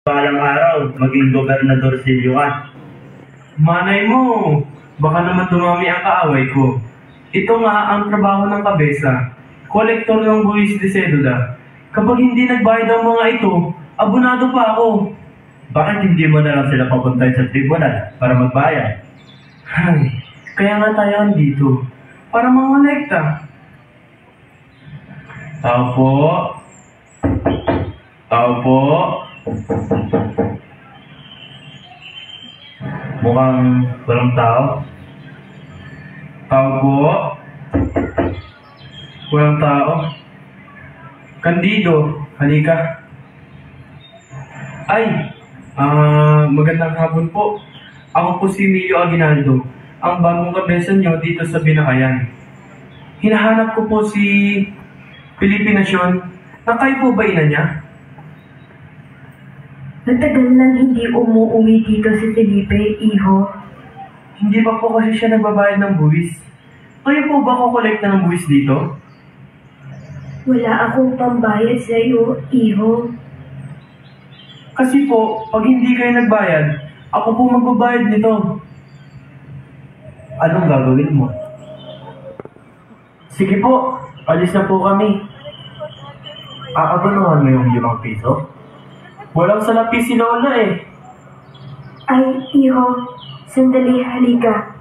Balang araw, maging gobernador si Yuan. Manay mo, baka naman dumami ang kaaway ko. Ito nga ang trabaho ng kabesa, kolektor ng buwis de sedula. Kapag hindi nagbayad ang mga ito, abonado pa ako. Bakit hindi mo na lang sila papuntahin sa tribunal para magbayad? Ay, kaya nga tayo andito, para mangolekta. Tao po. Tao po. Mukhang walang tao. Tao po. Walang tao. Candido, halika. Ay, magandang hapon po. Ako po si Emilio Aguinaldo, ang bagong kabesa niyo dito sa Binakayan. Hinahanap ko po si Felipe Nacion. Kayo po ba ina niya? Matagal nang hindi umuwi dito si Felipe, iho. Hindi pa po kasi siya nagbabayad ng buwis. Kayo po ba kukolekta ng buwis dito? Wala akong pambayad sa iyo, iho. Kasi po, pag hindi kayo nagbayad, ako po magbabayad nito. Anong gagawin mo? Sige po, alis na po kami. Aabanuhan mo yung 5 piso? Walang salapi si Lola eh. Ay, iho, sandali, halika.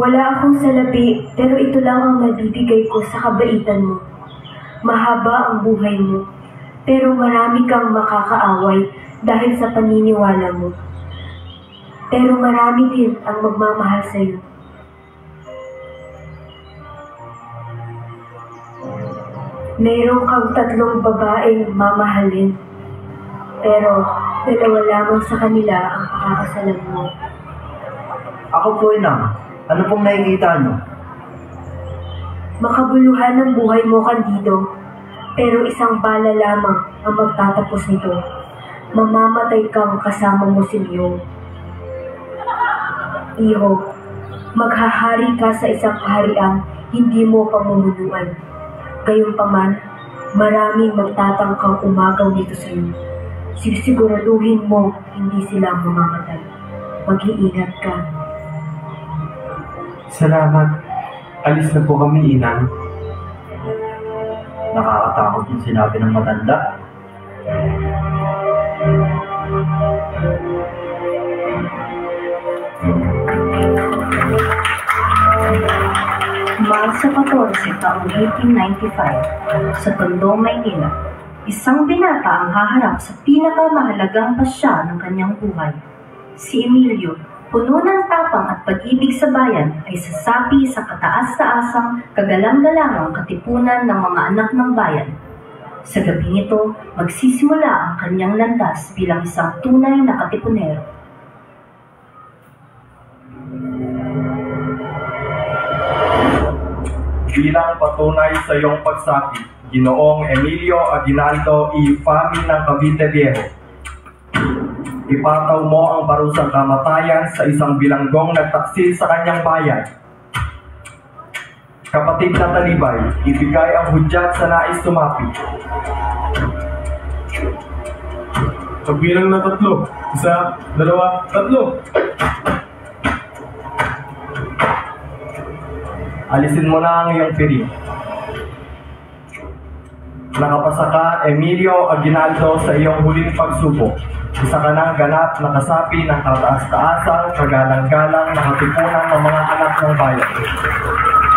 Wala akong salapi, pero ito lang ang nabibigay ko sa kabaitan mo. Mahaba ang buhay mo, pero marami kang makakaaway dahil sa paniniwala mo. Pero marami din ang magmamahal sa iyo. Mayroon kang 3 babaeng mamahalin, pero 2 lamang sa kanila ang pakakasalan mo. Ako po, Inang. Ano pong nakikita niyo? Makabuluhan ang buhay mo, Candido, pero 1 bala lamang ang magtatapos nito. Mamamatay kang kasama mo si Leon. Iho, maghahari ka sa isang kaharian hindi mo pamumunuan. Gayunpaman, maraming magtatangkang umagaw dito sa iyo. Sisiguraduhin mo hindi sila mamamatay. Mag-iingat ka. Salamat. Alis na po kami, Inang. Nakakatakot yung sinabi ng matanda. Marso 14, taong 1895, sa Tondo, Maynila, isang binata ang haharap sa pinakamahalagang pasya ng kanyang buhay. Si Emilio, puno ng tapang at pag-ibig sa bayan, ay sasapi sa kataas-taasang kagalang-galangang katipunan ng mga anak ng bayan. Sa gabing ito, magsisimula ang kanyang landas bilang isang tunay na katipunero. Bilang patunay sa iyong pagsapi, Ginoong Emilio Aguinaldo E. Fami ng Cavite Viejo, ipataw mo ang parusang kamatayan sa isang bilanggong nagtaksil sa kanyang bayan. Kapatid na talibay, ibigay ang hudyat sa nais tumapi. Pagbilang na 3. 1, 2, 3. Alisin mo na ang iyong piri. Nakapasa ka, Emilio Aguinaldo, sa iyong huling pagsubok. Isa ka ng ganap na kasapi ng kataas-taasang, kagalang-galang na katipunan ng mga anak ng bayan.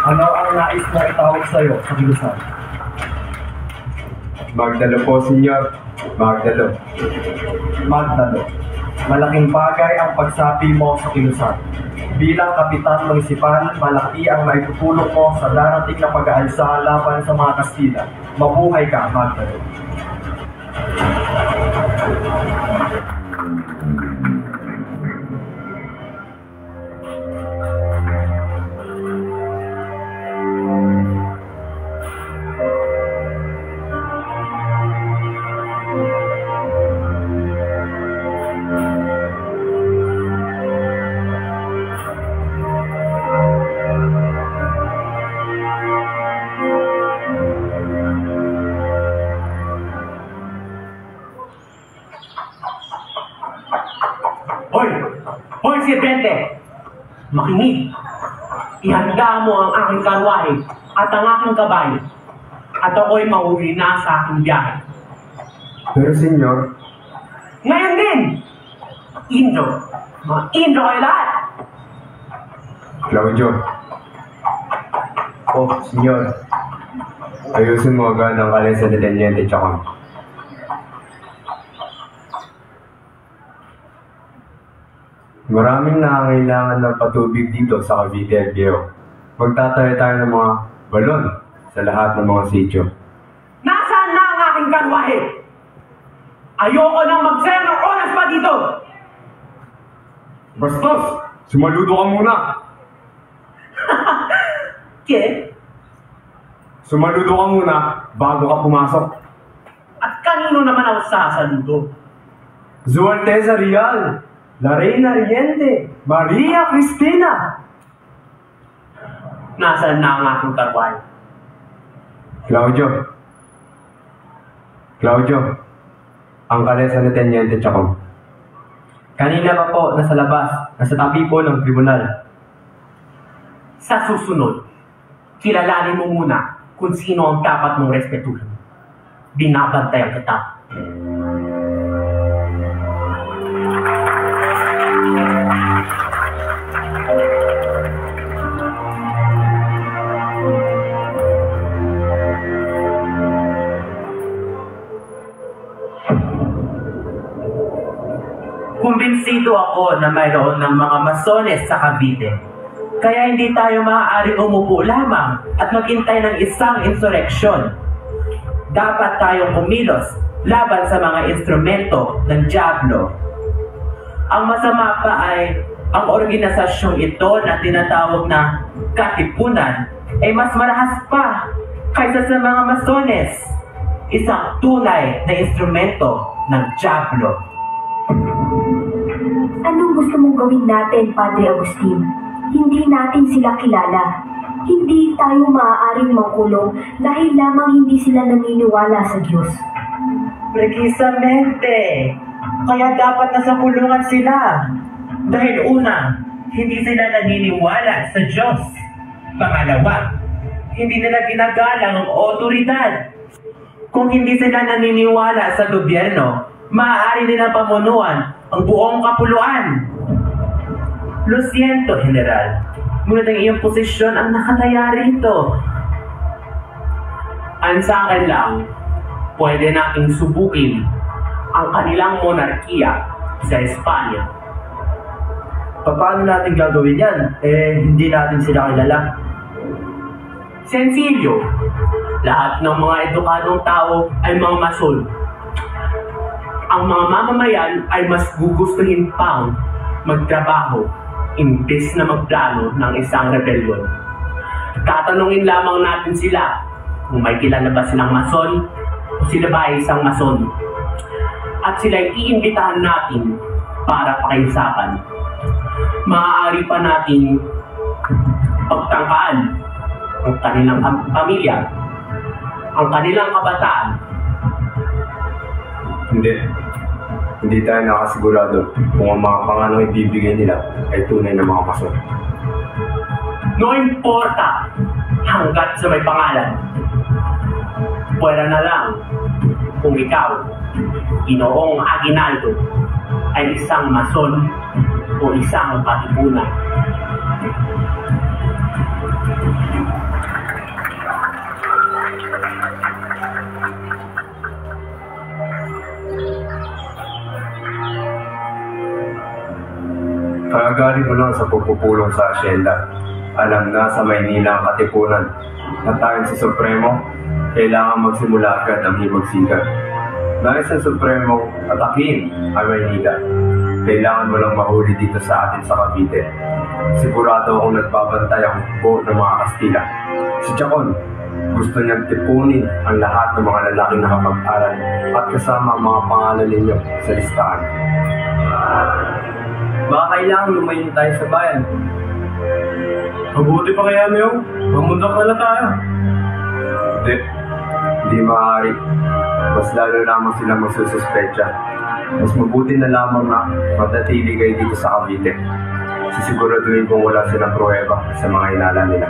Ano ang nais na itawag sa iyo sa kilusan? Magdalo po, senyor. Magdalo. Magdalo. Malaking bagay ang pagsapi mo sa kilusan. Bilang kapitan munisipal, malaki ang maitutulong mo sa darating na pag-aalsa laban sa mga Kastila. Mabuhay ka, Magdalo. Hoy! Hoy, Sirvente! Makinig! Ihanda mo ang aking karwahe at ang aking kabayo. At ako'y mauwi na sa aking biyahe. Pero senyor, Ngayon din! Indro! Mga Indro kayo lahat! Claudio. Oh, senyor. Ayusin mo agad ang kalesa ni Teniente Chacon. Maraming nangangailangan ng patubig dito sa Cavite at Viejo. Magtatayo tayo ng mga balon sa lahat ng mga sityo. Nasaan na ang aking karwahe? Ayoko nang magsayang ng oras pa dito! Bastos! Sumaludo ka muna! Ke? Sumaludo ka muna bago ka pumasok. At kanino naman ako sasaludo? Su Alteza Real, la Reina Riente, Maria Cristina. Nasaan na ang aking karwahe? Claudio, ang kalesa ni Teniente Chacon. Kanina pa po, nasa labas, nasa tabi po ng tribunal. Sa susunod, kilalanin mo muna kung sino ang dapat mong respetuhin. Binabantayan kita. Kumbinsido ako na mayroon ng mga masones sa Cavite. Kaya hindi tayo maaaring umupo lamang at maghintay ng isang insureksyon. Dapat tayong kumilos laban sa mga instrumento ng Diablo. Ang masama pa ay ang organisasyong ito na tinatawag na Katipunan ay mas marahas pa kaysa sa mga masones. Isang tunay na instrumento ng Diablo. Anong gusto mong gawin natin, Padre Agustin? Hindi natin sila kilala. Hindi tayo maaaring makulong dahil lamang hindi sila naniniwala sa Diyos. Precisamente. Kaya dapat nasa kulungan sila. Dahil una, hindi sila naniniwala sa Diyos. Pangalawa, hindi nila ginagalang ang otoridad. Kung hindi sila naniniwala sa gobyerno, maaari nilang pamunuan ang buong kapuluan. Lo siento, General. Ngunit ang iyong posisyon ang nakataya rito. Ang sa akin lang, pwede nating subukin ang kanilang monarkiya sa Espanya. Paano natin gagawin yan? Hindi natin sila kilala. Sensilyo. Lahat ng mga edukadong tao ay mga mason. Ang mga mamamayan ay mas gugustuhin pang magtrabaho imbes na magplano ng isang rebellion. Tatanungin lamang natin sila kung may kilala ba silang mason o sila ba ay isang mason. At sila ay iimbitahan natin para pakiusapan. Maaari pa natin pagtangkaan ang kanilang pamilya, ang kanilang kabataan. Hindi tayo nakasigurado kung ang mga panganong ibibigay nila ay tunay na mga mason. No importa hanggat sa may pangalan. Pwera na lang kung ikaw, Ginoong Aguinaldo, ay isang mason o isang katipunan. Kagagaling ko lang sa pupupulong sa asyenda. Alam na sa Maynila ang katipunan na tayo sa Supremo, kailangan magsimula agad ang himagsikat. Nais ang Supremo atakin ang Maynila. Kailangan mo lang mahuli dito sa atin sa Cavite. Sigurado akong nagbabantay ang hukbo ng mga Kastila. Si Chacon, gusto niyang tipunin ang lahat ng mga lalaking nakapag-aral at kasama ang mga pangalan ninyo sa listahan. Baka kailangan lumayin tayo sa bayan. Mabuti pa kaya mo yung mamundak na lang tayo. Hindi maaari. Mas lalo lamang sila magsususpecha. Mas mabuti na lamang na matatili kayo dito sa Cavite. Sisiguraduhin kung wala silang pruweba sa mga hinala nila.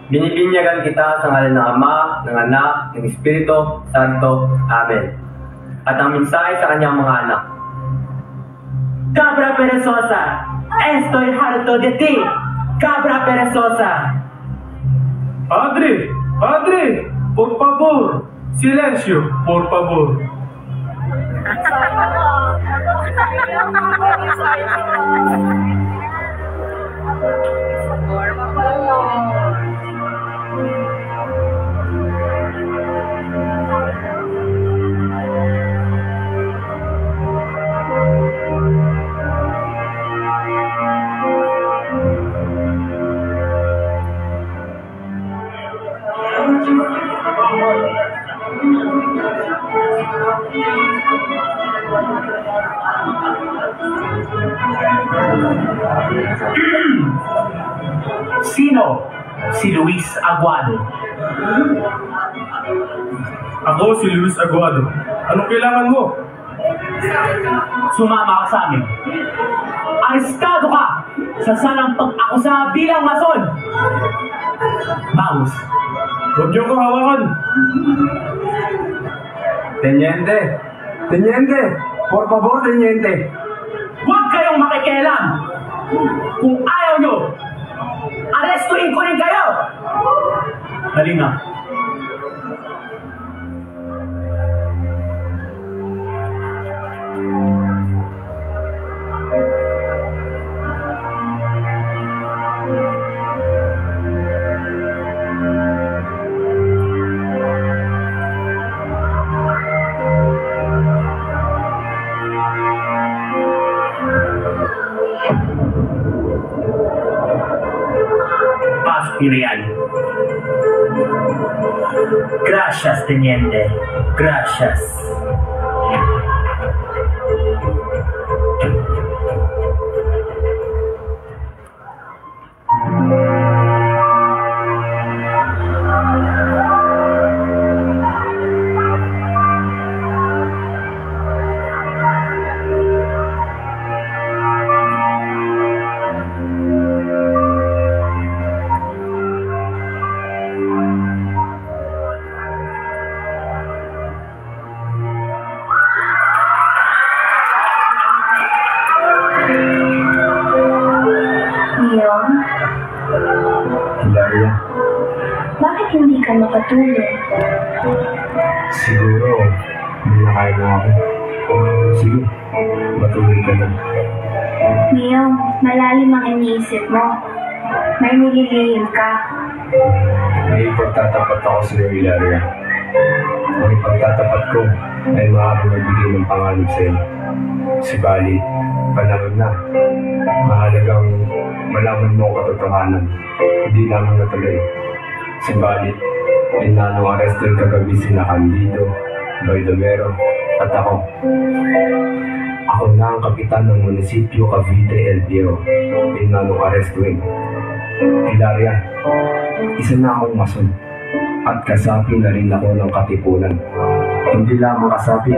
Binibinyagan kita sa ngalan ng Ama, ng Anak, ng Espiritu Santo. Amen. At ang mensahe sa kanyang mga anak. Cabra perezosa, estoy harto de ti. Cabra perezosa. Padre! Padre! Por favor! Silencio! Por favor! Sino? Si Luis Aguado. Ako si Luis Aguado. Anong kailangan mo? Sumama ka sa amin. Arestado ka sa salang pag-akusa bilang mason. Vamos. Huwag niyo ko hawakan. Teniente! Teniente! Por favor, Teniente! Huwag kayong makikialam. Kung ayaw nyo, arestuin ko rin kayo! Dali na. Irian. Gracias, Teniente. Gracias. Hilaria, Bakit hindi ka makatulog? siguro hindi na kaya na ako. Sige, matulog ka na. Mio, malalim ang iniisip mo. May nililihim ka. May ipagtatapat ako sa iyo, Hilaria. Ang ipagtatapat ko ay maaaring magbigay ng panganib sa iyo. Subalit, panahon na. Mahalagang malaman mo ang katotohanan. Hindi lamang natuloy. Subalit, pinanong arrestin kagabi sina Candido, Baldomero, at ako. Ako na ang kapitan ng munisipyo Cavite El Viejo. Pinanong arrestin. Hilaria, isa na akong mason. At kasapi na rin ako ng katipunan. Hindi lamang kasapi.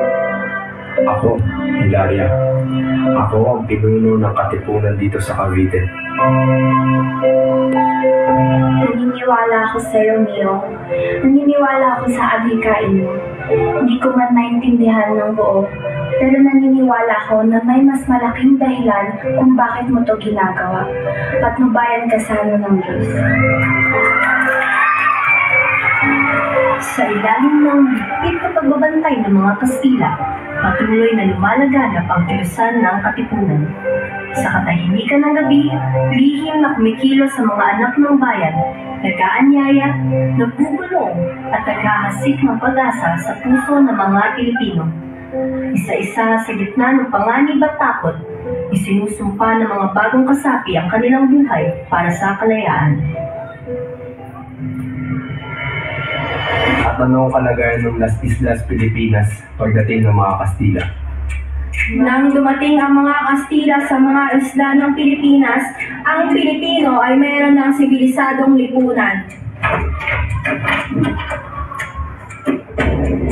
Ako, Hilaria. Ako ang pinuno ng katipunan dito sa Cavite. Naniniwala ako sa iyo, Mio. Naniniwala ako sa adhikain mo. Hindi ko man maintindihan ng buo, pero naniniwala ako na may mas malaking dahilan kung bakit mo to ginagawa. Patnubayan ka sana ng Diyos. Sa ilalim ng higpit na pagbabantay ng mga Kastila, patuloy na lumalaganap ang kilusan ng katipunan. Sa katahimikan ng gabi, lihim na kumikilos sa mga anak ng bayan, nag-aanyaya, nagbubulong at naghahasik ng pag-asa sa puso ng mga Pilipino. Isa-isa sa gitna ng panganib at takot, isinusumpa ng mga bagong kasapi ang kanilang buhay para sa kalayaan. At ano ang kalagayan ng Las Islas Pilipinas pagdating ng mga Kastila? Nang dumating ang mga Kastila sa mga isla ng Pilipinas, ang Pilipino ay mayroon ng sibilisadong lipunan.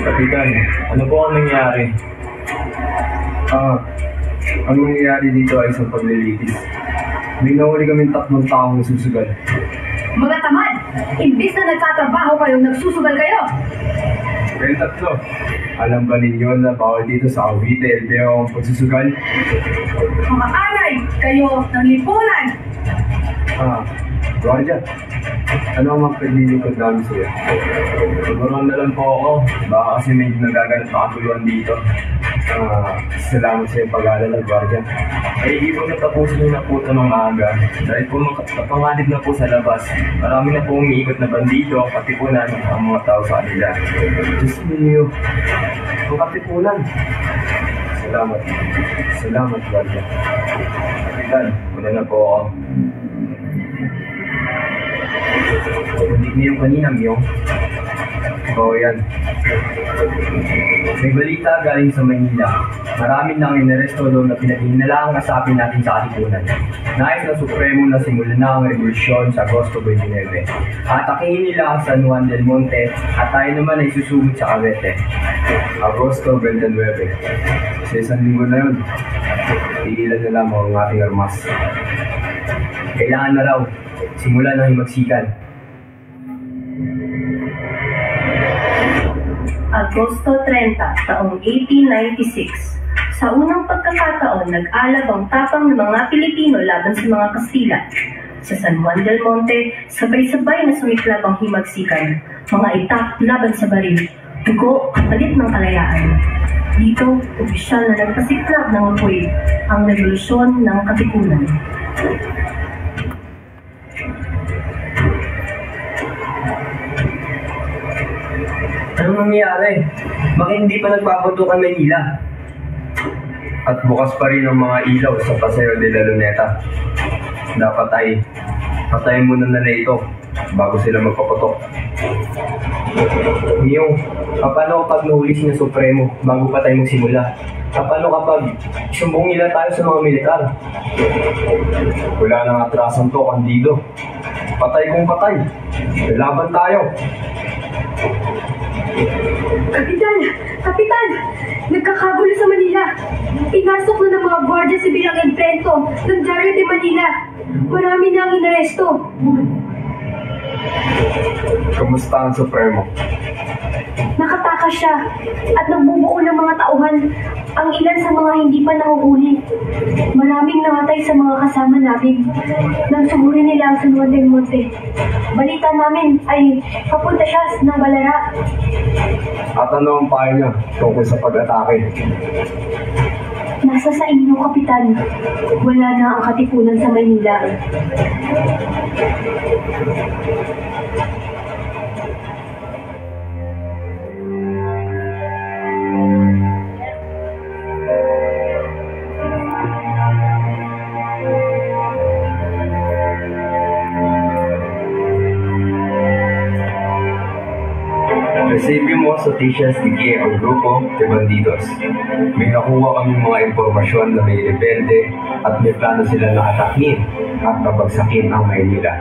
Kapitan, ano po ang nangyari? Ang nangyayari dito ay isang paglilitis. May nahuli kaming 3 taong nasusugal. Mga tamad! Imbis na nagtatrabaho kayo, nagsusugal kayo! Kayong 3, alam ba ninyo na bawal dito sa Cavite, LTO ang pagsusugal? Mga anay! Kayo ng lipunan! Guardia, ano ang mapaglilingkod namin sa'yo? Turuan na lang po ako, baka kasi may nagaganap na katuluan dito. Salamat sa iyong pag-aalala, Guardia. Ay, hindi po natapusin yung naputo ng aga. Dahil po napanganib na po sa labas. Marami na po umiikot na bandido, katipunan ang mga tao sa kanila. Diyos niyo, ang katipunan. Salamat. Salamat, Guardia. Kapitan, una na po ako. Hindi niyo kanina, Miyong. Oo, yan. May balita galing sa Manila. Maraming nang inaresto doon na pinaghinala ang kasapin natin sa katipunan. Nais na Supremo na simulan na ang revolusyon sa Agosto 29. Atakihin nila ang San Juan del Monte at tayo naman ay susugod sa Cavite. Agosto 29. Sa isang linggo na yun, iilan na lamang ang ating armas. Kailangan na raw simulan ng himagsikan. Agosto 30, taong 1896. Sa unang pagkakataon, nag-alab ang tapang ng mga Pilipino laban sa mga Kastila. Sa San Juan del Monte, sabay-sabay na sumiklab ang himagsikan, mga itak laban sa baril, dugo kapalit ng kalayaan. Dito, opisyal na nagpasiklab ng apoy ang revolusyon ng Katipunan. Anong nangyayari? Bakit hindi pa nagpapunto ang Manila? At bukas pa rin ang mga ilaw sa Paseo de la Luneta. Dapat ay patayin muna nila ito bago sila magpaputok. Miyong, paano kapag nahuli si Supremo bago pa tayo magsimula? Paano kapag sumbong nila tayo sa mga militar? Wala nang atrasan to, Kandido. Patay kung patay. Laban tayo. Kapitan! Kapitan! Nagkakagulo sa Manila. Pinasok na ng mga Guardia Civil ang imprento ng Diario de Manila. Marami na ang inaresto. Kamusta ang Supremo? Nakatakas siya at nagbubuo ng mga tauhan. Ang ilan sa mga hindi pa nahuhuli. Maraming namatay sa mga kasama namin nang sugurin nila ang San Juan del Monte. Balita namin ay papunta siya ng Balara. At ano ang payo niya tungkol sa pag-atake? Nasa sa inyo, Kapitan. Wala na ang katipunan sa Maynila. Recibimos noticias de que ang grupo de bandidos. May nakuha kami mga impormasyon na may rebelde at may plano sila na atakin at pabagsakin ang Maynila.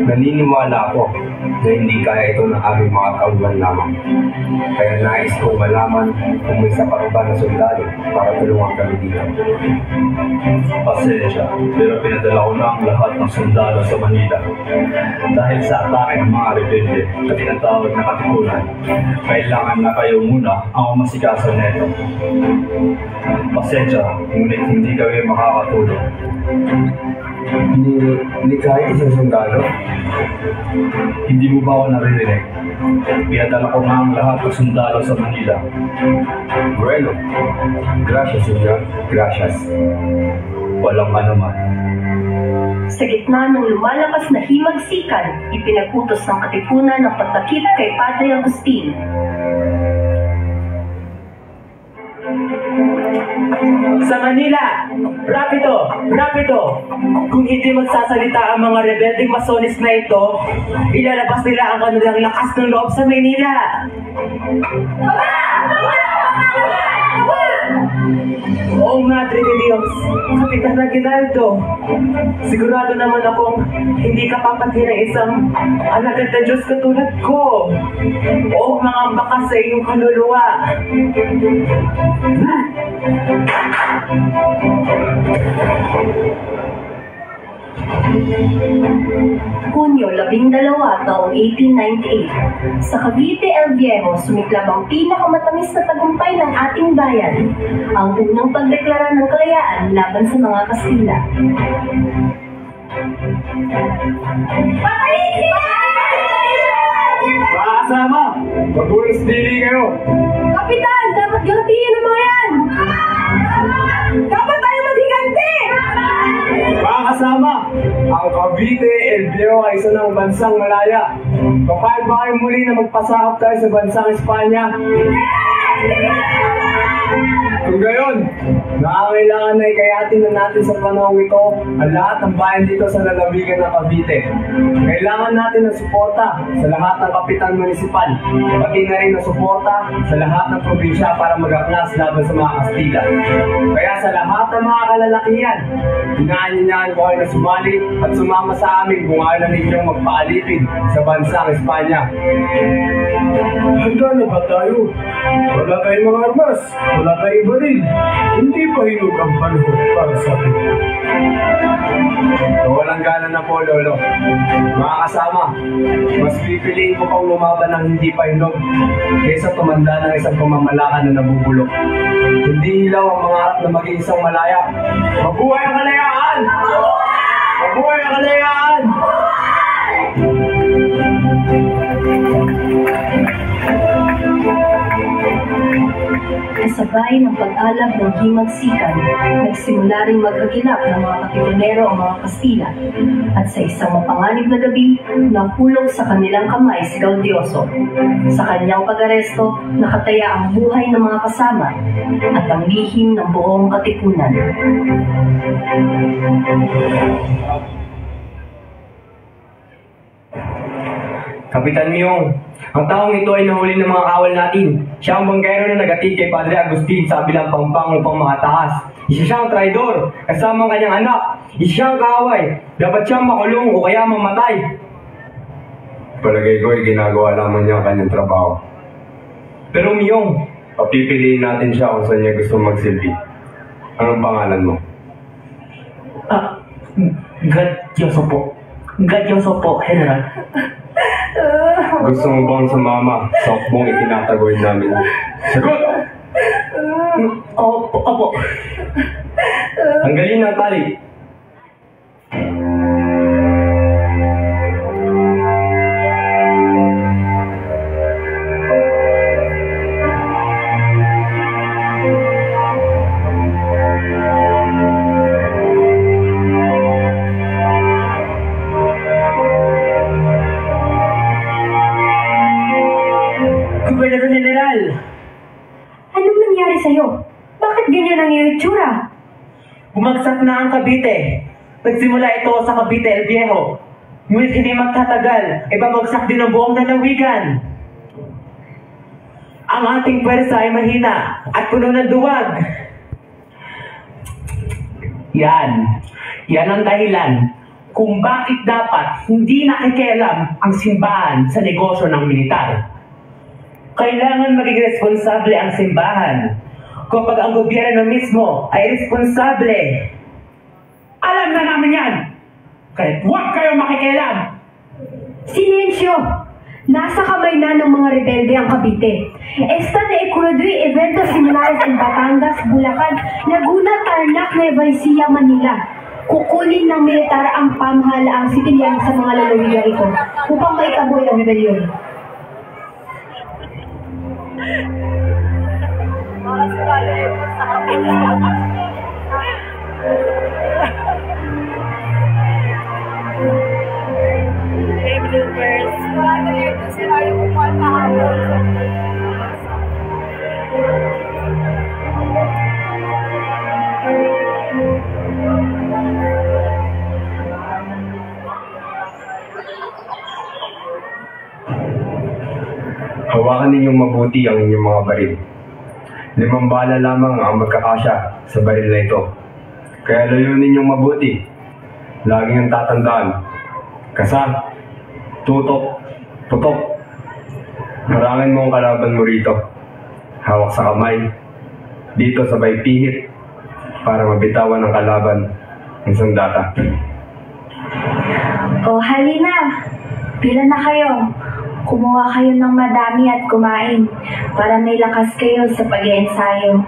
Naniniwala ako na hindi kaya ito ng aming mga kauban lamang. Kaya nais kong malaman kung may sapat ba na sundalo para tulungan kami dito. Pasensya, pero pinadala ko na ang lahat ng sundalo sa Manila. Dahil sa atake ng mga rebelde na tinatawag na katipunan, kailangan na kayo muna ang masikaso neto. Pasensya, ngunit hindi kami makakatulong. Hindi kahit isang sundalo? Hindi mo ba ako naririnig? Pinadala ko na ang lahat ng sundalo sa Manila. Bueno, gracias, senyor. Gracias. Walang anuman. Sa gitna ng lumalakas na himagsikan, ipinagutos ng Katipunan ang pagtakip kay Padre Agustin. sa Manila! Rapido! Rapido! Kung hindi magsasalita ang mga rebeldeng masonis na ito, ilalabas nila ang kanilang lakas ng loob sa Manila! Oo, Madre de Dios, Kapitan Aguinaldo. Sigurado naman akong hindi ka papatid ng isang alagad na Diyos katulad ko. Oo, mga bakas sa iyong kaluluwa. Hunyo 12, taong 1898, sa Cavite El Viejo, sumiklab ang pinakamatamis na tagumpay ng ating bayan, ang unang pagdeklara ng kalayaan laban sa mga Kastila. Patayin sila! Mga kasama, magulos dili kayo. Kapitan, dapat gantihin ang mga yan! Dapat tayo maghiganti! Mga kasama, ang Cavite El Viejo ay isa ng bansang malaya. Papayag ba kayo muli na magpasakop tayo sa bansang Espanya? Kung gayon, nakakailangan na ikayatin na natin sa panahon ito ang lahat ng bayan dito sa lalawigan ng Cavite. Kailangan natin ng suporta sa lahat ng kapitan munisipal, pati na rin ng suporta sa lahat ng probinsya para mag-aklas laban sa mga Kastila. Kaya sa lahat ng mga kalalakihan, inaanyayahan ko kayo na sumali at sumama sa amin kung ayaw na ninyong magpaalipin sa bansang Espanya. Handa na ba tayo? Wala tayong mga armas, wala tayong baril. Hindi pa hinog ang panahon para sa atin. Walang gana na po, Lolo. Mga kasama, mas pipiliin ko pang lumaban ng hindi pa hinog kaysa tumanda ng isang pamamalakan na nabubulok. Hindi ilaw ang mangarap na maging isang malaya. Mabuhay ang kalayaan! Mabuhay ang kalayaan! Kasabay ng pag-alab ng himagsikan, nagsimula ring mag-agilap ng mga kapitonero ang mga Kastila, at sa isang mapanganib na gabi, nahulog sa kanilang kamay si Gaudioso. Sa kanyang pag-aresto, nakataya ang buhay ng mga kasama at ang lihim ng buong katipunan. Kapitan Myong, ang taong ito ay nahuli ng mga kawal natin. Siya ang banggero na nagatid kay Padre Agustin sa bilang pampang upang makataas. Isa siyang traidor, kasama ang kanyang anak. Isa siyang kaaway. Dapat siyang makulong o kaya mamatay. Palagay ko ay ginagawa lamang niya ang kanyang trabaho. Pero Myong, Papipiliin natin siya kung saan niya gusto magsilbi. Anong pangalan mo? Gadyoso po. Gadyoso po, General. Gusto mo bang sumama sa hukbong itinataguyod namin? sagot! Opo. Tanggalin ang tali. Gobernador General! Anong nangyari sa'yo? Bakit ganyan ang iyong itsura? Bumagsak na ang Cavite. Nagsimula ito sa Cavite El Viejo. Ngunit hindi magtatagal, babagsak din ang buong lalawigan. Ang ating pwersa ay mahina at puno ng duwag. Yan ang dahilan kung bakit dapat hindi nakikialam ang simbahan sa negosyo ng militar. Kailangan maging responsable ang simbahan kapag ang gobyerno mismo ay responsable. Alam na namin yan! Kahit huwag kayong makikialam! Silensyo! Nasa kamay na ng mga rebelde ang Cavite. Están ocurriendo eventos similares en Batangas, Bulacan, Laguna, Tarlac, Nueva Ecija, Manila. Kukunin ng militar ang pamahalaang sibilyan sa mga lalawigan ito upang maitaboy ang rebelyon. Hawakan ninyong mabuti ang inyong mga baril. 5 bala lamang ang magkakasya sa baril na ito. Kaya layunin ninyong mabuti. Laging ang tatandaan. Kasa, tutok, putok. Harangin mo ang kalaban mo rito. Hawak sa kamay. Dito sabay pihit para mabitawan ang kalaban ng sandata. O halina, pila na kayo. Kumuha kayo ng madami at kumain para may lakas kayo sa pag-iensayo.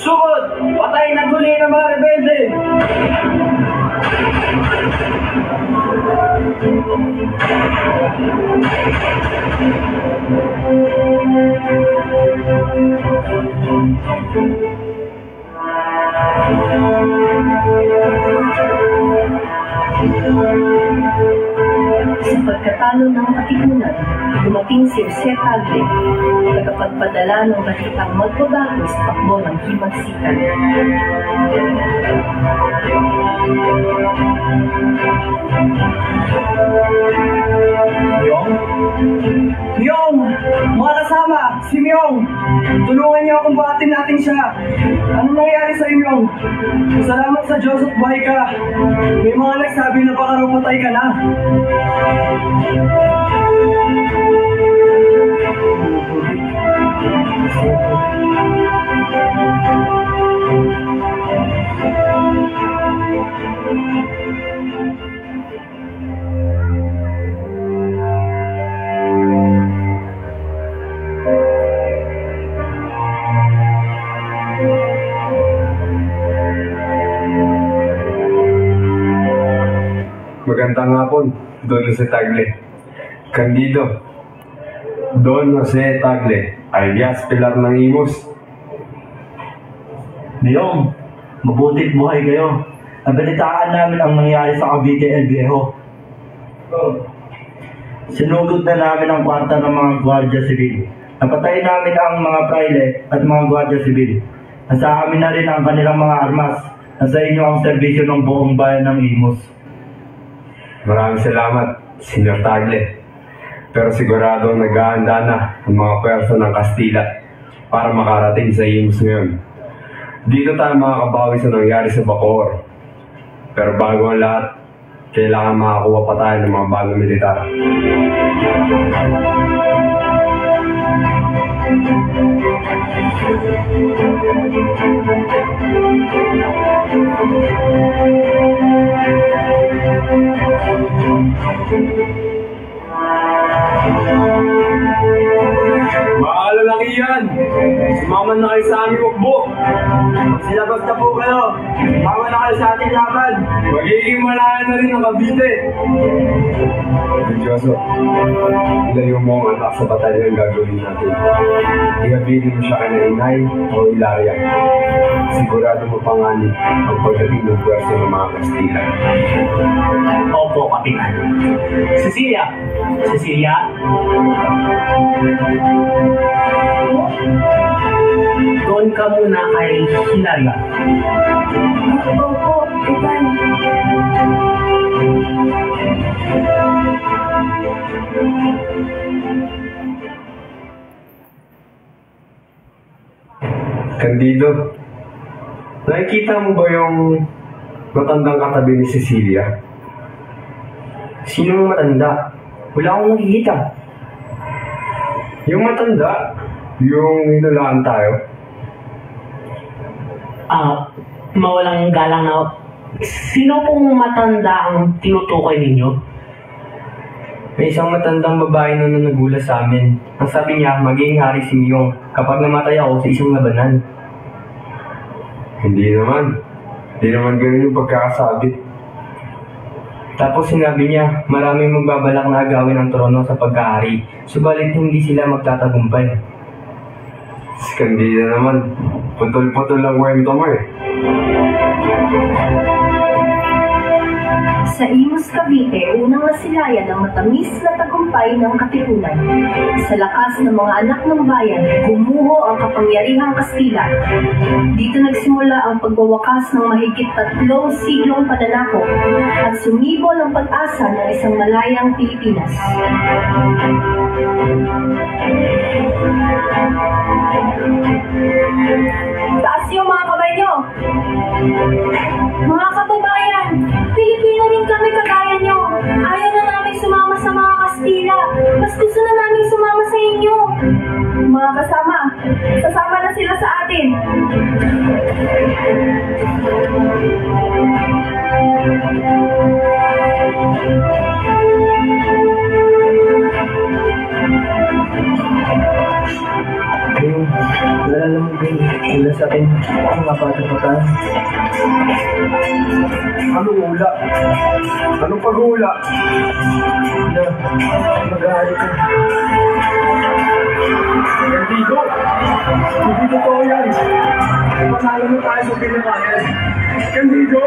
Sugod! Patay na guli ng mga rebelde! Sa pagkatalo ng katipunan, dumating si Jose Tagle, tagapagpadala ng balitang magbabago sa takbo ng himagsikan. Myong! Mga kasama! Si Myong! Tulungan niyo akong buhatin natin siya! Anong nangyari sa Myong? Salamat sa Diyos at buhay ka! May mga nagsabi na baka raw patay ka na! Magandang hapon, Don Jose Tagle. Candido, Don Jose Tagle, alias Pilar ng Imus. Myong, mabutit buhay kayo. Nabalitaan namin ang nangyari sa Cavite El Viejo. Sinugod na namin ang kwarta ng mga gwardiya sibil. Napatay namin ang mga praile at mga gwardiya sibil. Nasa amin na rin ang kanilang mga armas. Nasa inyo ang serbisyo ng buong bayan ng Imus. Maraming salamat, Senyor Tagle. Pero sigurado naghahanda na ang mga pwersa ng Kastila para makarating sa Imus ngayon. Dito tayo makakabawi sa nangyari sa Bacoor. Pero bago ang lahat, kailangan makakuha pa tayo ng mga bagong militar. Mga lalakihan! Sumama na kayo sa aming hukbo! Silabas na po kayo. Mawa na kayo sa ating laban. Magiging malayan na rin ang Cavite! Diyos, ilayo mo ang anak sa batalyon gagawin natin. Ihabilin mo siya kay na Inay o Ilaria. Sigurado mo panganib ang pagdating ng pwersa ng mga Kastila. Opo, Kapitan. Cecilia! Cecilia? Doon ka muna kay Hilaria. Opo, Ivan. Candido, nakikita mo ba yung matandang katabi ni Cecilia? Sino ang matanda? Wala akong nakikita. Yung matanda, yung hinulaan tayo. Mawalang galang na. Sino pong matanda ang tinutukoy ninyo? May isang matandang babae na nagula sa amin. Ang sabi niya, magiging hari si Myong kapag namatay ako sa isang labanan. Hindi naman. Hindi naman ganun yung pagkakasabi. Tapos sinabi niya, maraming magbabalak na agawin ang trono sa pagkahari, subalit hindi sila magtatagumpay. Si Candida naman, putol-putol ang kwento mo eh. Sa Imus, Cavite, unang nasilayan ang matamis na tagumpay ng Katipunan. Sa lakas ng mga anak ng bayan, gumuho ang kapangyarihang Kastila. Dito nagsimula ang pagwawakas ng mahigit 3 siglong pananakop at sumibol ang pag-asa ng isang malayang Pilipinas. Taas yung mga kamay nyo! Mga kababayan, Pilipino rin kami kagaya nyo. Ayaw na namin sumama sa mga Kastila. Mas gusto na namin sumama sa inyo. Mga kasama, sasama na sila sa atin. Yung, nalala mo din, mula sa akin, ang mapatapatan. Anong hula? Anong paghula? Na, mag-aalit ka. Gandigo! Hindi totoo yan! Panalo na tayo sa pinakayan! Gandigo!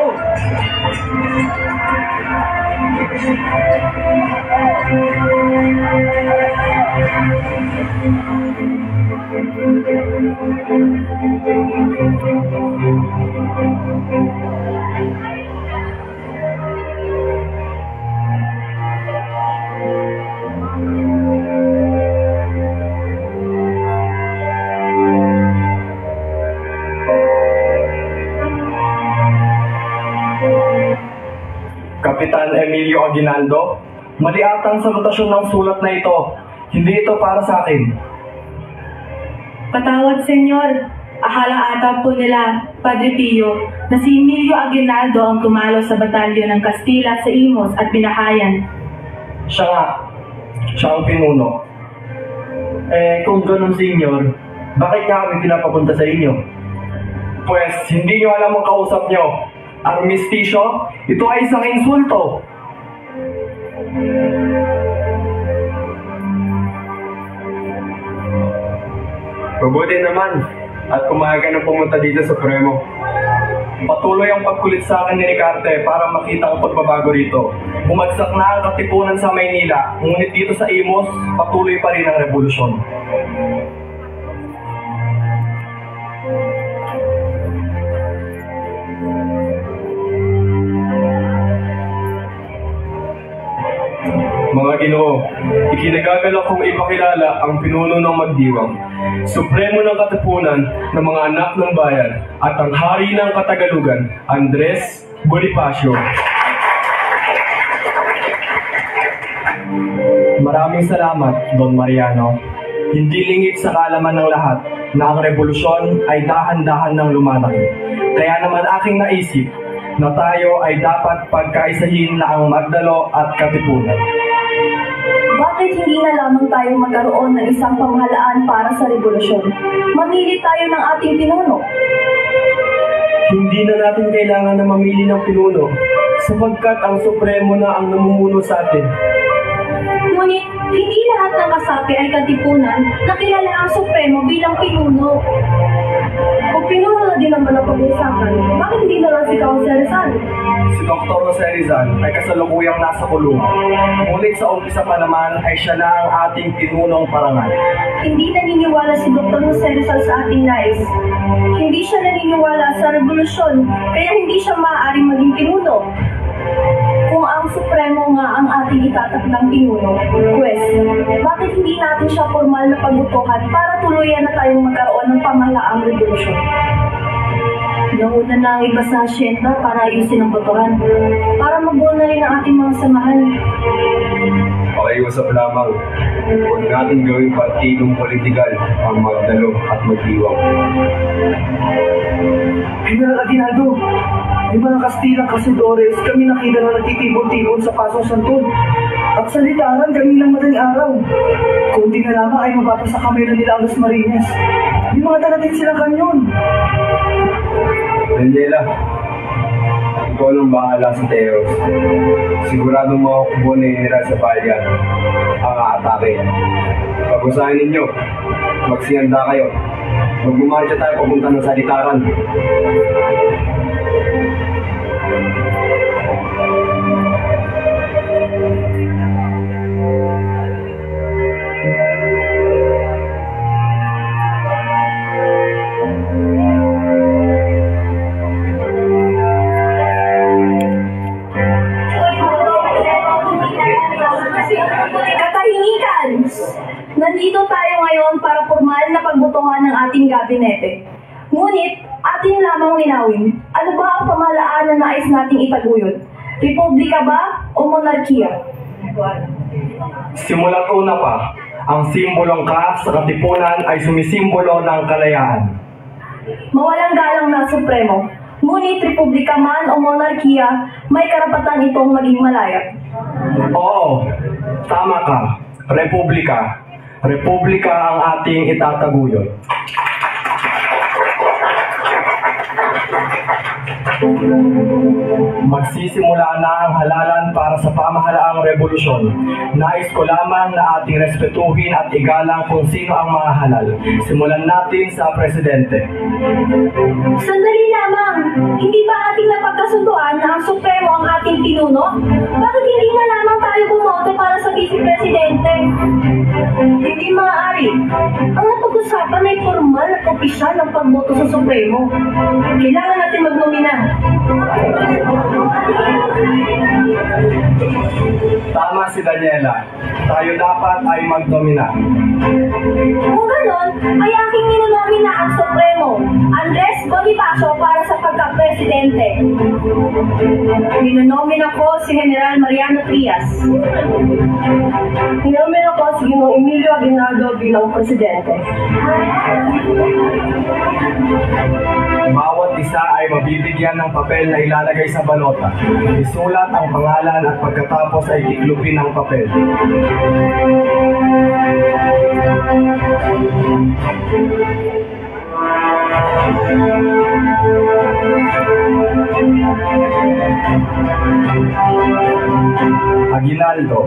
Kapitan Emilio Aguinaldo, mali atang salutasyon ng sulat na ito. Hindi ito para sa akin. Patawad, Senyor. Akala ata po nila, Padre Pio, na si Emilio Aguinaldo ang tumalo sa batalyon ng Kastila sa Imus at Binahayan. Siya nga. Siya ang pinuno. Kung ganun, senyor, bakit nga kami pinapapunta sa inyo? Pues, hindi nyo alam ang kausap nyo. Armistisyo, ito ay isang insulto. Mabuti naman at kumaga na pumunta dito sa Supremo. Patuloy ang pagkulit sa akin ni Ricarte para makita ang pagbabago rito. Bumagsak na ang katipunan sa Maynila, ngunit dito sa Imus, patuloy pa rin ang revolusyon. Mga Ginoo, ikinagagalak kong ipakilala ang pinuno ng Magdiwang, Supremo ng Katipunan ng mga anak ng bayan at ang hari ng Katagalugan, Andres Bonifacio. Maraming salamat, Don Mariano. Hindi lingid sa kaalaman ng lahat na ang revolusyon ay dahan-dahan ng lumalaki. Kaya naman aking naisip na tayo ay dapat pagkaisahin na ang Magdalo at Katipunan. Bakit hindi na lamang tayo magkaroon ng isang pamahalaan para sa revolusyon? Mamili tayo ng ating pinuno. Hindi na natin kailangan na mamili ng pinuno sapagkat ang Supremo na ang namumuno sa atin. Ngunit, hindi lahat ng kasapi ay Katipunan na kilala ang Supremo bilang pinuno. Kung pinuno na din naman ang pag-uusapan, bakit hindi na lang si Jose Rizal? Si Dr. Jose Rizal ay kasalukuyang nasa kulungan. Ngunit sa umpisa pa naman ay siya na ang ating pinunong parangal. Hindi naniniwala si Dr. Jose Rizal sa ating nais. Hindi siya naniniwala sa revolusyon, kaya hindi siya maaaring maging pinuno. Kung ang Supremo nga ang ating itatakdang pinuno, pues, bakit hindi natin siya formal na pagbutuhan para tuluyan na tayong magkaroon ng pamahalaang revolusyon? Nauna na ang iba sa asyenda para ayusin ang botohan, para mabuo na rin ang ating mga samahan. Pakiusap lamang, huwag natin gawing partidong politikal ang Magdalo at Magdiwang. General Aguinaldo, may mga Kastilang Kasidores kami nakita na nagtitibon-tibon sa Pasong Santol. At sa litaran kami lang madaling araw. Kung di na lamang ay mapapasa kami na nila ang Los Marines. May mga darating silang kanyon. Daniela, ikaw nang bahala sa Teos. Siguradong makukubo na inira sa bayan ang aatake. Pag-usahin ninyo, magsihanda kayo. Magbumarcha tayo papunta ng salitaran. Katahimikan! Nandito tayo ngayon para formal na pagbotohan ng ating gabinete. Ngunit, atin lamang linawin, ano ba ang pamahalaan na nais nating itaguyod? Republika ba o monarkiya? Simula't una pa, ang simbolong ka sa katipunan ay sumisimbolo ng kalayaan. Mawalang galang na supremo. Ngunit republika man o monarkiya, may karapatan itong maging malaya. Oo, tama ka. Republika. Republika ang ating itataguyod. Magsisimula na ang halalan para sa pamahalaang revolusyon. Nais ko lamang na ating respetuhin at igalang kung sino ang mga halal. Simulan natin sa presidente. Sandali lamang! Hindi ba ating napagkasunduan na ang supremo ang ating pinuno? Bakit hindi na lamang tayo bumoto para sa vice-presidente? Hindi maaari. Ang napag-usapan ay formal at opisyal ang pagboto sa supremo. Kailangan natin magnomina. Tama si Daniela. Tayo dapat ay magnomina. Kung ganon, ay aking ninomina ang supremo, Andres Bonifacio, para sa pagka-presidente. Ninomina ko si General Mariano Trias. Ninomina ko si Ginoong Emilio Aguinaldo bilang presidente. Bawat isa ay mabibigyan ng papel na ilalagay sa balota. Isulat ang pangalan at pagkatapos ay tiklupin ang papel. Aguinaldo,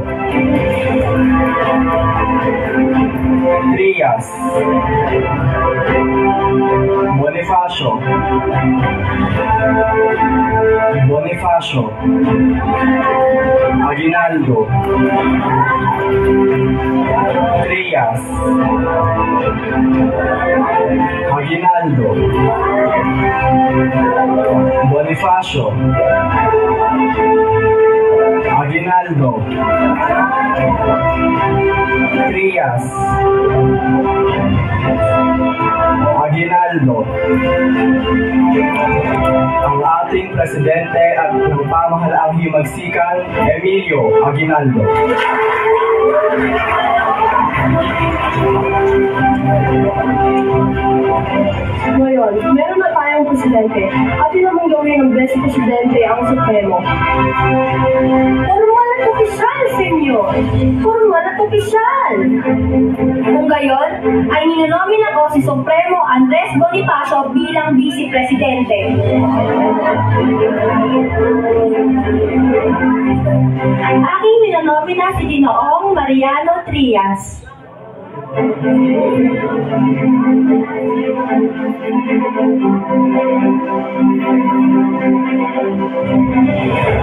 Trias, Bonifacio, Bonifacio, Aguinaldo, Trias, Aguinaldo, Bonifacio, Aguinaldo, Trias, Aguinaldo, ang ating presidente at ng pamahalaang himagsikan, Emilio Aguinaldo. Ngayon, meron na tayong presidente at yun namang gawin ng vice-presidente ang supremo. Formal at opisyal, senyor! Formal at opisyal! Kung gayon, ay ninonomina ko si Supremo Andres Bonifacio bilang vice-presidente. Aking ninonomina si Ginoong Mariano Trias.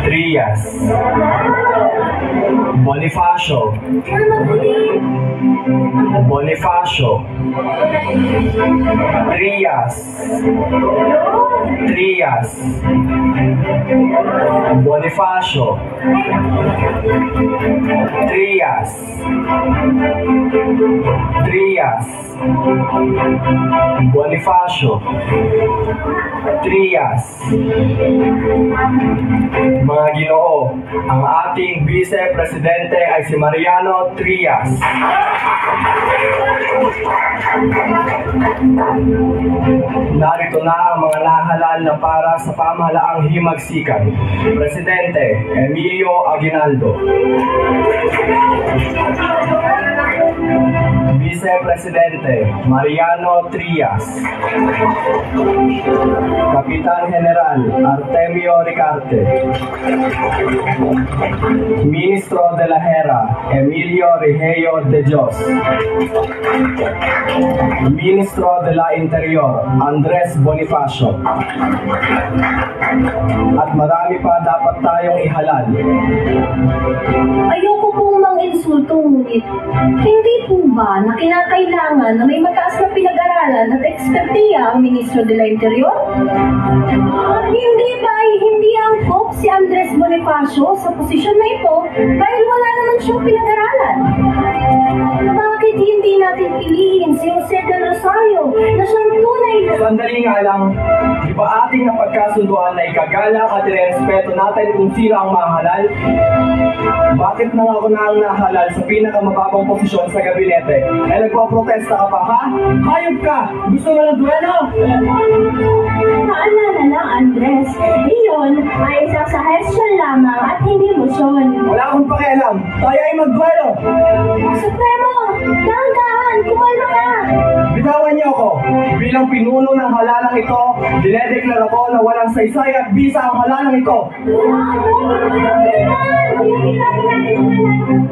Trias, Bonifacio, Bonifacio, Trias, Trias, Bonifacio, Trias, Trias, Bonifacio, Trias. Mga Ginoo, ang ating vice-presidente ay si Mariano Trias. Narito na ang mga nahalal na para sa pamahalaang himagsikan. Presidente Emilio Aguinaldo. Vice Presidente Mariano Trias, Kapitan General Artemio Ricarte, Ministro de la Hera Emilio Rigeyo de Dios, Ministro de la Interior Andres Bonifacio, at marami pa dapat tayong ihalal. Ayoko pong mang-insulto, ngunit hindi po ba na kinakailangan na may mataas na pinag-aralan at ekspertiya ang Ministro de la Interior? Hindi ba ay hindi angkop si Andres Bonifacio sa posisyon na ito dahil wala naman siyang pinag-aralan? Bakit hindi natin piliin si Jose del Rosario na siyang tunay na... Sandali nga lang, di ba ating napagkasunduan na ikagalang at irespeto natin kung sino ang mahalal? Bakit nang ako na ang nahalal sa pinakamababang posisyon sa gabinete? Eh nagpo-protesta ka pa, ha? Hayop ka! Gusto mo ng duelo? Paalala lang, Andres. Iyon ay isang suggestion lamang at hindi motion. Wala akong pakialam. Tayo ay magduelo! Supremo! Dahan-dahan! Kumalma ka! Bitawan niyo ako. Bilang pinuno ng halalang ito, dinedeklara ko na walang saysay at bisa ang halalang ito.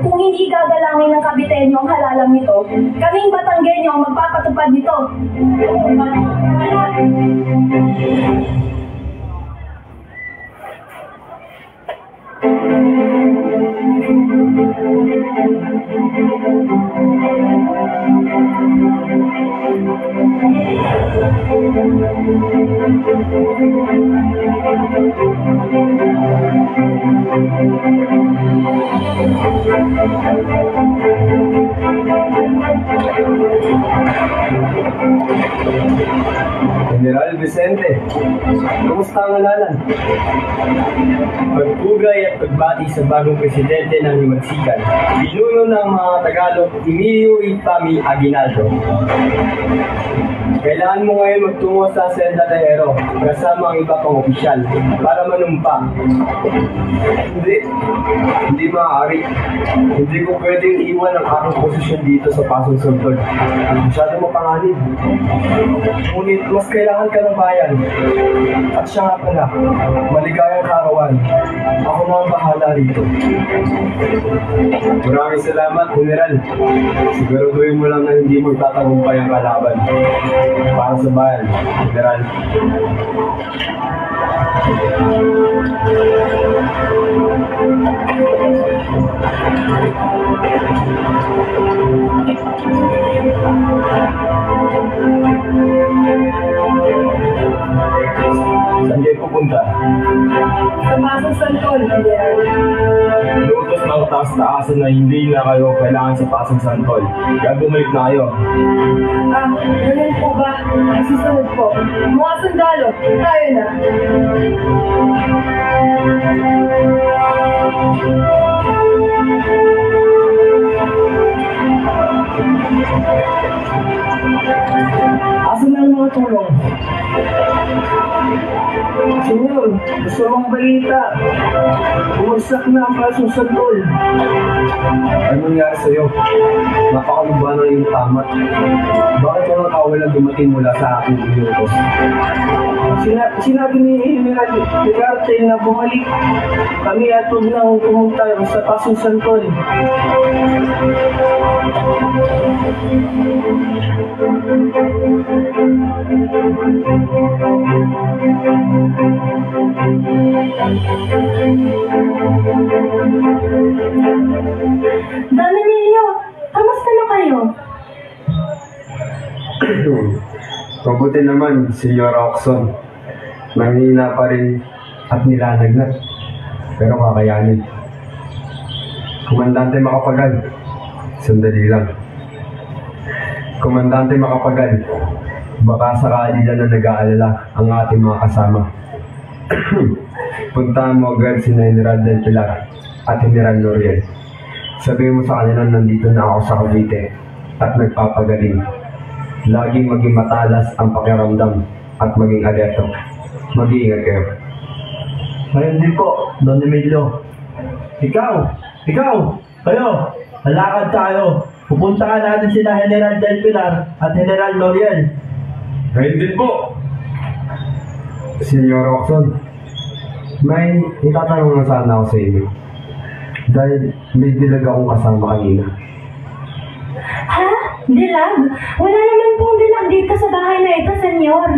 Kung hindi gagalangin ng kabitenyo ang halalang ito, kaming Batanggenyo ang magpapatupad nito. General Vicente, kumusta ang halalan? Pagpugay at pagbati sa bagong presidente ng Himagsikan, pinuno ng mga Tagalog, Emilio Infami Aguinaldo. Kailangan mo ngayon magtungo sa Senda de Hero kasama ang iba pang opisyal para manumpa. Hindi maaari. Hindi ko pwedeng iwan ang aking posisyon dito sa Pasong Santol. Masyado mapanganib. Ngunit mas kailangan ka ng bayan. At siya nga pala, maligayang karawan. Ako na ang bahala rito. Maraming salamat, General. Siguraduhin mo lang na hindi magtatagumpay ang kalaban. Para sa bayan, General. Saan kayo pupunta? Sa Pasong Santol, General. Lutos ng taas-taasan na hindi na kayo kailangan sa Pasong Santol. Kaya bumalik na kayo. Ganun po ba? Ay, susunod po. Mga sundalo, tayo na. Asan na ang mga tulong? Senyor, gusto mong balita. Bumagsak na ang Pasong Santol. Ano nangyari sa'yo? Napakalubha na yung tamat. Bakit walang kawalan dumating mula sa aking inutos? Sinabi ni General Ricarte na bumalik kami at huwag na pumunta sa Pasong Santol. Danilio, kamusta na kayo? Mabuti naman, Senyor Oxon. Nanghihina pa rin at nilalagnat. Pero kakayanin. Komandante Makapagal. Sandali lang. Komandante Makapagal. Baka sakali na nag-aalala ang ating mga kasama. Puntahan mo agad si General Del Pilar at General Noriel. Sabihin mo sa kanila nandito na ako sa Cavite at nagpapagaling. Laging maging matalas ang pakiramdam at maging alerto. Mag-iingat kayo. Ngayon din po, Don Emilio. Ikaw, kayo, lalakad tayo. Pupuntahan natin sila General Del Pilar at General Noriel. Ngayon din po. Senyor Roxon, may itatanong na sana ako sa inyo. Dahil may dilag akong kasama kanina. Ha? Dilag? Wala naman pong dilag dito sa bahay na ito, senyor.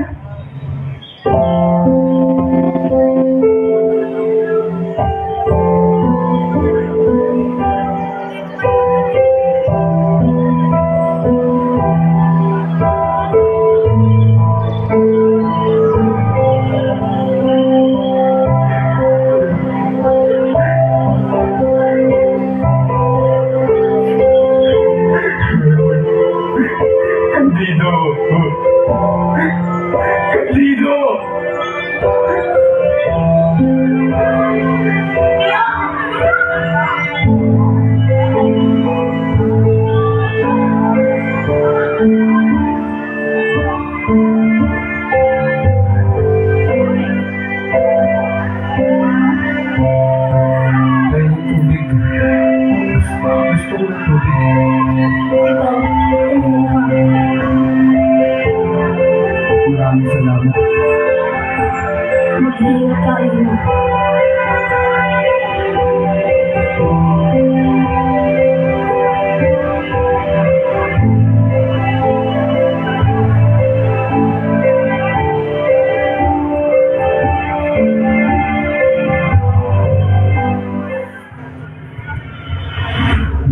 Maraming salamat. Mag-iingat kayo.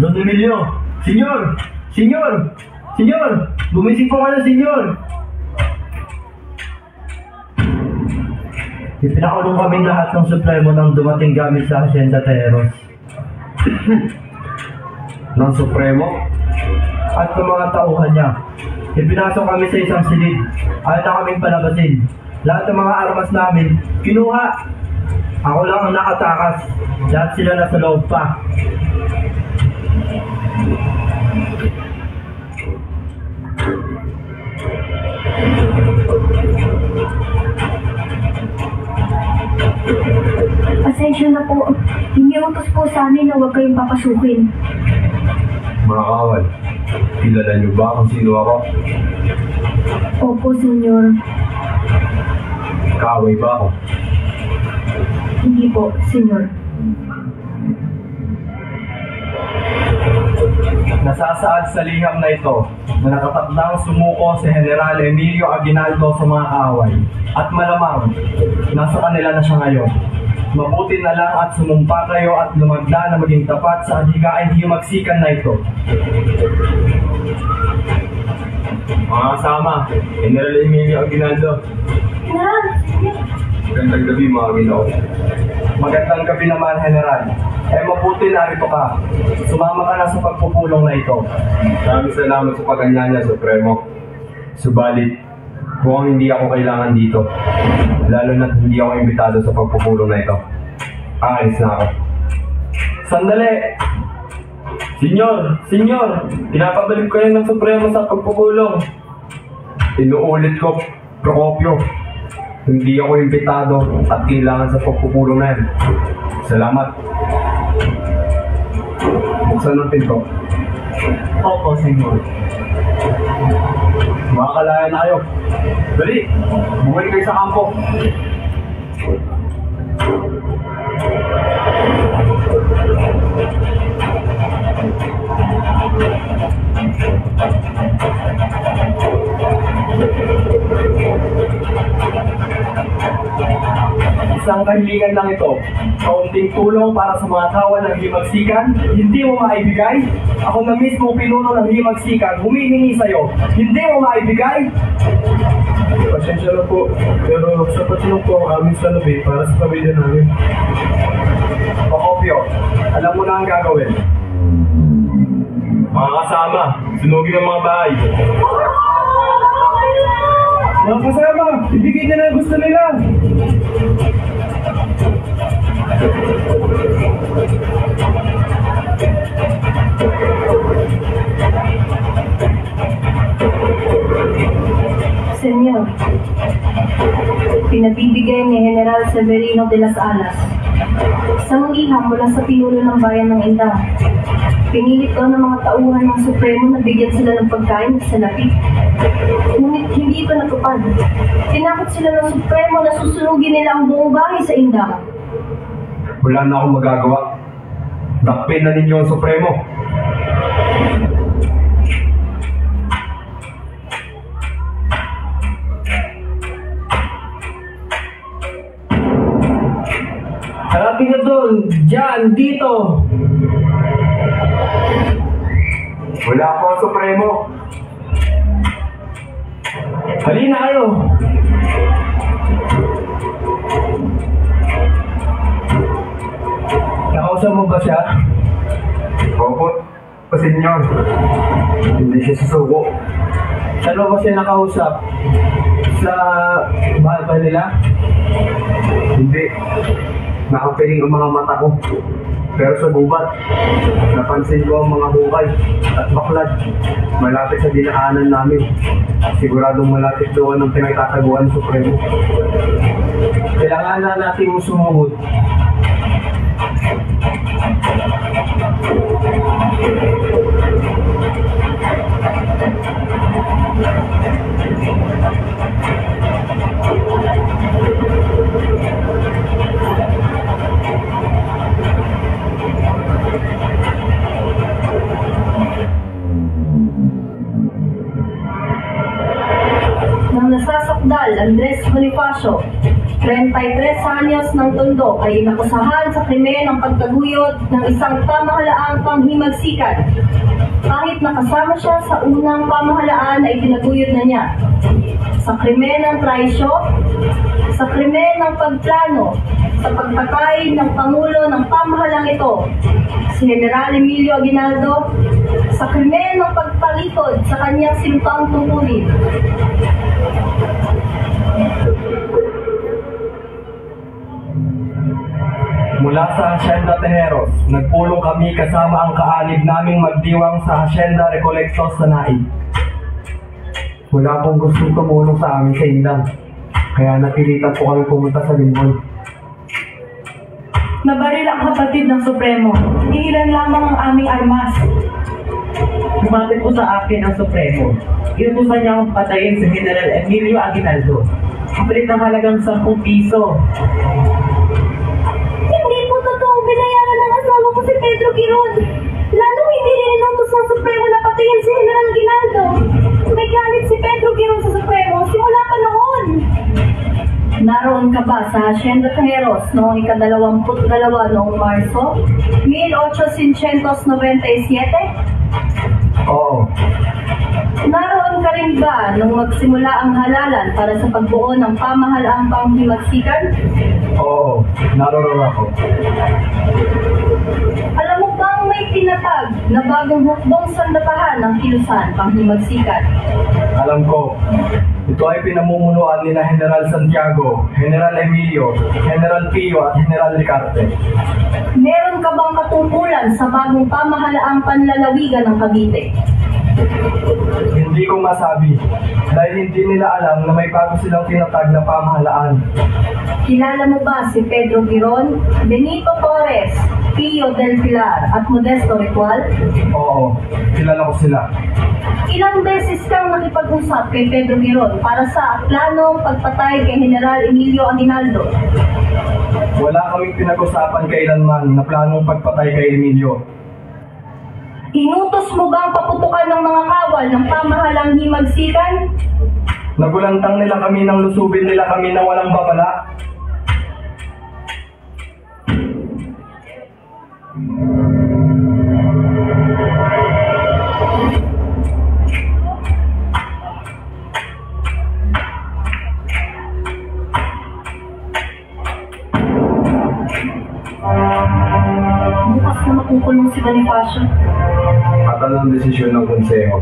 Don Emilio! Senyor! Senyor! Senyor! Gumising po kayo, senyor! Ipinakulong kaming lahat ng supremo nang dumating gamit sa Hacienda Teros. Ng Supremo? At ng mga tauhan niya. Ipinasok kami sa isang silid. Ayaw na kaming palabasin. Lahat ng mga armas namin, kinuha. Ako lang ang nakatakas. Lahat sila nasa loob pa. Pasensya na po. Iniutos po sa amin na huwag kayong papasukin. Mga kawal, kilala niyo ba kung sino ako? Opo, senyor. Kaaway ba ako? Hindi po, senyor. Nasasaad sa liham na ito na nakatakdang sumuko si General Emilio Aguinaldo sa mga kaaway at malamang nasa kanila na siya ngayon. Mabuti na lang at sumumpa kayo at lumagda na maging tapat sa adhikain himagsikan na ito. Mga kasama, General Emilio Aguinaldo. Magandang gabi mga Ginoo. Magandang gabi naman, General. Mabuti narito ka. Sumama ka na sa pagpupulong na ito. Maraming salamat sa pag-anyaya, Supremo. Subalit, mukhang hindi ako kailangan dito. Lalo na hindi ako imbitado sa pagpupulong na ito. Aalis na ako. Sandali! Senyor! Senyor! Pinapabalik ko yan ng Supremo sa pagpupulong. Inuulit ko, Procopio. Hindi ako imbitado at kailangan sa pagpupulong na yan. Salamat. Buksan ang pinto. Opo, senyor. Makakalaya na kayo. Dali! Bumalik kayo sa kampo. Isang kahilingan lang ito. Kaunting tulong para sa mga kawan ng himagsikan, hindi mo maibigay? Ako na mismo pinuno ng himagsikan, humihingi sa'yo, hindi mo maibigay? Pasensya na po, pero sapat lang po ang aming salabi para sa pamilya namin. Procopio, alam mo na ang gagawin. Mga kasama, sunugin ang mga bahay. Mga kasama, ibigay nila ang gusto nila. Senyor, pinabibigay ni General Severino de las Alas isang liham mula sa pinuno ng bayan ng Indang. Pinilit daw ng mga tauhan ng Supremo na bigyan sila ng pagkain sa salapi. Ngunit hindi ito natupad. Tinakot sila ng Supremo na susunugin nila ang buong bahay sa Indang. Wala na akong magagawa. Dakpin na ninyo ang Supremo. Harapin na doon! Diyan! Dito! Wala po ang Supremo. Halina kayo! Nakausap mo ba siya? Opo, pasinyor. Hindi siya susuko. Saan mo ba siya nakausap? Sa bahay ba nila? Hindi. Nakapiling ang mga mata ko. Pero sa gubat, napansin ko ang mga hukay at baklad malapit sa dinaanan namin. Siguradong malapit doon ang pinagtataguan ng Supremo. Kailangan na natin sumugod. Nang nasasakdal, Andres Bonifacio, 33 anyos ng tondo, ay inakusahan sa krimen ng pagtaguyod ng isang pamahalaang panghimagsikan. Kahit nakasama siya sa unang pamahalaan ay tinaguyod na niya. Sa krimen ng traisyo, sa krimen ng pagplano, sa pagpatay ng Pangulo ng pamahalang ito, si General Emilio Aguinaldo, sa krimen ng pagpalitod sa kanyang simpang tungkulin. Mula sa Hacienda Tejeros, nagpulong kami kasama ang kaanib naming magdiwang sa Hacienda Recolectos sa Naig. Wala pong gustong tumulong sa amin sa Indang, kaya napilitan po kami pumunta sa Limbon. Nabaril ang kapatid ng Supremo. Iilan lamang ang aming armas. Lumapit po sa akin ang Supremo. Inutusan niya akong patayin si General Emilio Aguinaldo. Kapalit ng halagang 10 piso. Hindi po totoong binayaran ng asawa ko si Pedro Quiron. Lalo hindi rin inutos ng Supremo na patayin si General Aguinaldo. May galit si Pedro Quiron sa Supremo simula pa noon. Naroon ka ba sa Hacienda Tejeros noong ika-22 noong Marso 1897? Oo. Naroon ka rin ba nung magsimula ang halalan para sa pagbuo ng pamahalaang panghimagsikan? Oo, naroon ako. Alam mo bang may tinatag na bagong hukbong sandapahan ng kilusan panghimagsikan? Alam ko. Ito ay pinamumunuan ni General Santiago, General Emilio, General Pio at General Ricarte. Meron ka bang katungkulan sa bagong pamahalaang panlalawigan ng Cavite? Hindi ko masabi dahil hindi nila alam na may bago silang tinatag na pamahalaan. Kilala mo ba si Pedro Quiron, Benito Torres, Pio del Pilar at Modesto Ritual? Oo, kilala ko sila. Ilang beses kang nakipag-usap kay Pedro Quiron para sa planong pagpatay kay General Emilio Aguinaldo? Wala kaming pinag-usapan kailanman na planong pagpatay kay Emilio. Inutos mo ba ang paputukan ng mga kawal ng pamahalang himagsikan? Nagulantang nila kami nang lusubin nila kami na walang babala. Bukas na makukulong si Bonifacio. At anong desisyon ng konseho?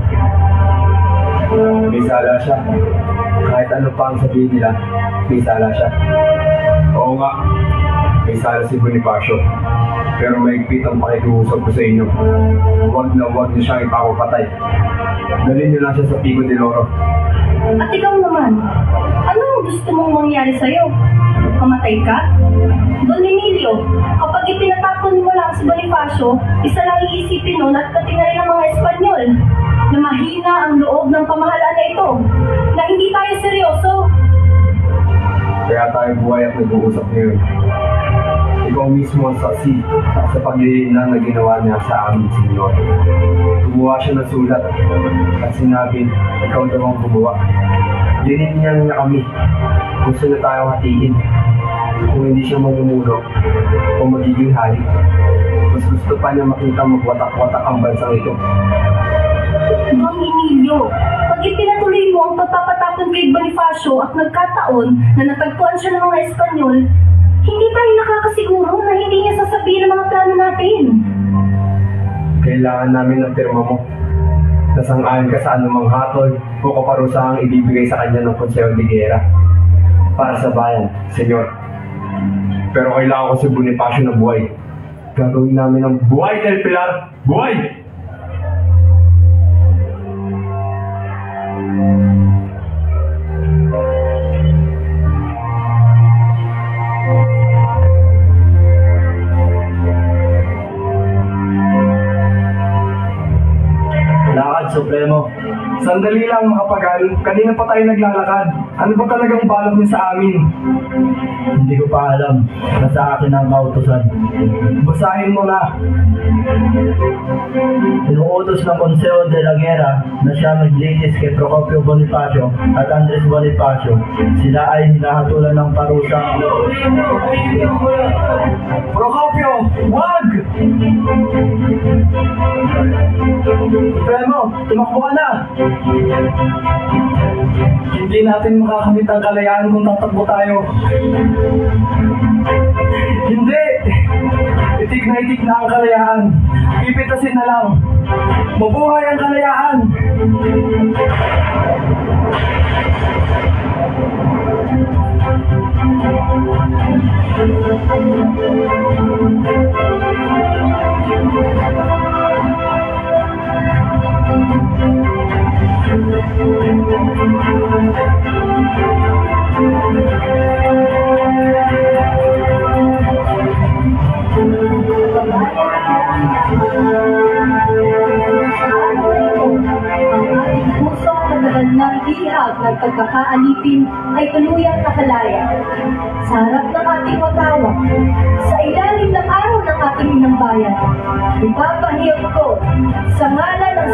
May sala siya. Kahit ano pa ang sabihin nila, may sala siya. Oo nga, may sala si Bonifacio. Pero maigpit ang pakikiusap ko sa inyo. Huwag na huwag niyo siyang ipakupatay. Dalhin niyo lang siya sa Pico de Oro. At ikaw naman, anong gusto mong mangyari sa'yo? magpakamatay ka? Don Emilio, kapag ipinatapon mo lang si Bonifacio, isa lang iisipin nun at pati na rin ang mga Espanyol na mahina ang loob ng pamahalaan na ito, na hindi tayo seryoso. Kaya tayo buhay at nag-uusap ngayon. Ikaw mismo ang saksi sa paglilinaw na ginawa niya sa amin, Senyor. Gumawa siya ng sulat at sinabing ikaw daw ang gumawa. Dininyan niya kami kung saan na tayo hatiin. Kung hindi siya mamumuno o magiging hari, mas gusto pa niya makita magwatak-watak ang bansang ito. Don Emilio, pag ipinatuloy mo ang pagpapatapon kay Bonifacio at nagkataon na natagpuan siya ng mga Espanyol, hindi tayo nakakasiguro na hindi niya sasabihin ang mga plano natin. Kailangan namin ng pirma mo. Nasang-ayon ka sa anumang hatol o kaparusahang ibibigay sa kanya ng Consejo de Guerra para sa bayan, Senyor. Pero kailangan ko si Bonifacio na buhay. Gagawin namin ang buhay del Pilar. Buhay! Lakad, Supremo. Sandali lang, makapagal. Kanina pa tayo naglalakad. Ano ba talagang balak niyo sa amin? Hindi ko pa alam. Nasa akin ang kautusan. Basahin mo na. Inuutos ng Consejo de la Guerra na siya naglinis kay Procopio Bonifacio at Andres Bonifacio. Sila ay hinahatulan ng parusa. Procopio, wag! Supremo, tumakbo ka na! Hindi natin makakamit ang kalayaan kung tatakbo tayo. Hindi! Itik na ang kalayaan. Pipitasin na lang. Mabuhay ang kalayaan! Ng pagkakaalipin ay tuluyang nakalaya. Sa harap ng ating watawang, sa ilalim ng araw ng ating inambayan, ipapahiyot ko sa ngalan ng